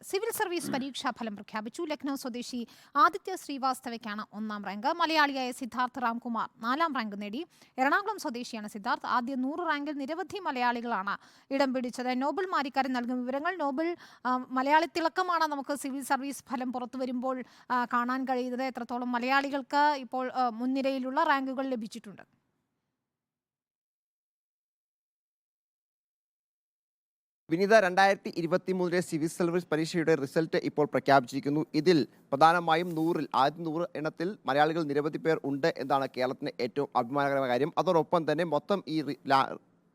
Civil service പരീക്ഷാ ഫലം പ്രഖ്യാപിച്ചു. ലക്നൗ സ്വദേശി ആദിത്യ ശ്രീവാസ്തവയ്ക്കാണ് 1ാം റാങ്ക്. മലയാളിയായ സിദ്ധാർത്ഥ് രാംകുമാർ 4ാം റാങ്ക് നേടി. എറണാകുളം സ്വദേശിയാണ് സിദ്ധാർത്ഥ്. ആദ്യ 100 റാങ്കിൽ നിരവധി മലയാളികളാണ് ഇടം പിടിച്ചത്. നോബൽ മാരിക്കാരൻ നൽകും വിവരങ്ങൾ. നോബൽ, മലയാളി തിളക്കമാണ് നമുക്ക് സിവിൽ സർവീസ് ഫലം പുറത്തു വരുമ്പോൾ കാണാൻ കഴിയുന്നത്. എത്രത്തോളം മലയാളികൾക്ക് ഇപ്പോൾ മുൻനിരയിലുള്ള റാങ്കുകൾ ലഭിച്ചിട്ടുണ്ട്? വിനീത, 2023 സിവിൽ സർവീസ് പരീക്ഷയുടെ റിസൾട്ട് ഇപ്പോൾ പ്രഖ്യാപിച്ചിരിക്കുന്നു. ഇതിൽ പ്രധാനമായും ആദ്യ 100 എണ്ണത്തിൽ മലയാളികൾ നിരവധി പേർ ഉണ്ട് എന്നാണ് കേരളത്തിന് ഏറ്റവും അഭിമാനകരമായ കാര്യം. അതോടൊപ്പം തന്നെ മൊത്തം ഈ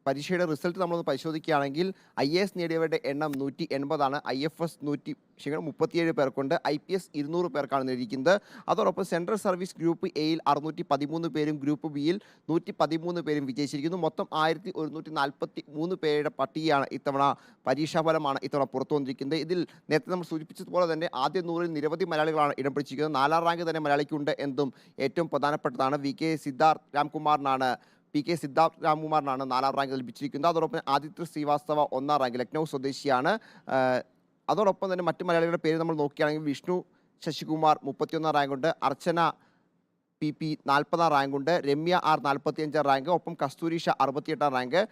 പരീക്ഷയുടെ റിസൾട്ട് നമ്മളൊന്ന് പരിശോധിക്കുകയാണെങ്കിൽ IAS നേടിയവരുടെ എണ്ണം 180 IFS 37 പേർക്കുണ്ട്. IPS 200 പേർക്കാണ് നേടിയിരിക്കുന്നത്. അതോടൊപ്പം സെൻട്രൽ സർവീസ് ഗ്രൂപ്പ് എയിൽ 613 പേരും ഗ്രൂപ്പ് ബിയിൽ 113 പേരും വിജയിച്ചിരിക്കുന്നു. മൊത്തം 1143 പേരുടെ പട്ടികയാണ് ഇത്തവണ, പരീക്ഷാഫലമാണ് ഇത്തവണ പുറത്തു വന്നിരിക്കുന്നത്. ഇതിൽ നേരത്തെ നമ്മൾ സൂചിപ്പിച്ചതുപോലെ തന്നെ ആദ്യ 100-ൽ നിരവധി മലയാളികളാണ് ഇടം പിടിച്ചിരിക്കുന്നത്. 4ാം റാങ്ക് തന്നെ മലയാളിക്കുണ്ട് എന്നതും ഏറ്റവും പ്രധാനപ്പെട്ടതാണ്. PK സിദ്ധാർത്ഥ് രാംകുമാറിനാണ് 4ാം റാങ്ക് ലഭിച്ചിരിക്കുന്നത്. അതോടൊപ്പം ആദിത്യ ശ്രീവാസ്തവ 1ാം റാങ്ക്, ലക്നൗ സ്വദേശിയാണ്. അതോടൊപ്പം തന്നെ മറ്റു മലയാളികളുടെ പേര് നമ്മൾ നോക്കുകയാണെങ്കിൽ വിഷ്ണു ശശികുമാർ 31ാം റാങ്കുണ്ട്. അർച്ചന PP 40ാം റാങ്കുണ്ട്. രമ്യ R 45ാം റാങ്ക്. ഒപ്പം കസ്തൂരിഷ 68ാം റാങ്ക്.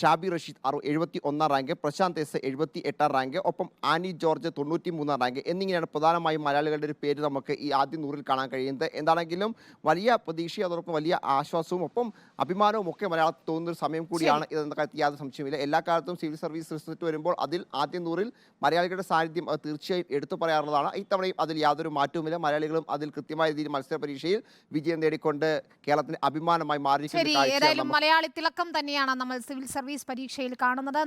ഷാബി റഷീദ് 71ാം റാങ്ക്. പ്രശാന്ത് S 78ാം റാങ്ക്. ഒപ്പം ആനി ജോർജ് 93ാം റാങ്ക്. എന്നിങ്ങനെയാണ് പ്രധാനമായും മലയാളികളുടെ ഒരു പേര് നമുക്ക് ഈ ആദ്യ 100-ൽ കാണാൻ കഴിയുന്നത്. എന്താണെങ്കിലും വലിയ പ്രതീക്ഷയും അതോടൊപ്പം വലിയ ആശ്വാസവും ഒപ്പം അഭിമാനവും ഒക്കെ മലയാളത്തിൽ തോന്നുന്ന ഒരു സമയം കൂടിയാണ് ഇതെന്ന കാര്യത്തിൽ യാതൊരു സംശയമില്ല. എല്ലാ കാലത്തും സിവിൽ സർവീസ് റിസൾട്ട് വരുമ്പോൾ അതിൽ ആദ്യ 100-ൽ മലയാളികളുടെ സാന്നിധ്യം അത് തീർച്ചയായും എടുത്തു പറയാറുള്ളതാണ്. ഇത്തവണയും അതിൽ യാതൊരു മാറ്റവുമില്ല. മലയാളികളും അതിൽ കൃത്യമായ രീതിയിൽ മത്സര പരീക്ഷയിൽ വിജയം നേടിക്കൊണ്ട് കേരളത്തിന് അഭിമാനമായി മാറിയിരിക്കുന്ന മലയാളി തിളക്കം തന്നെയാണ് നമ്മൾ സിവിൽ സർവീസ് പരീക്ഷയിൽ കാണുന്നത്.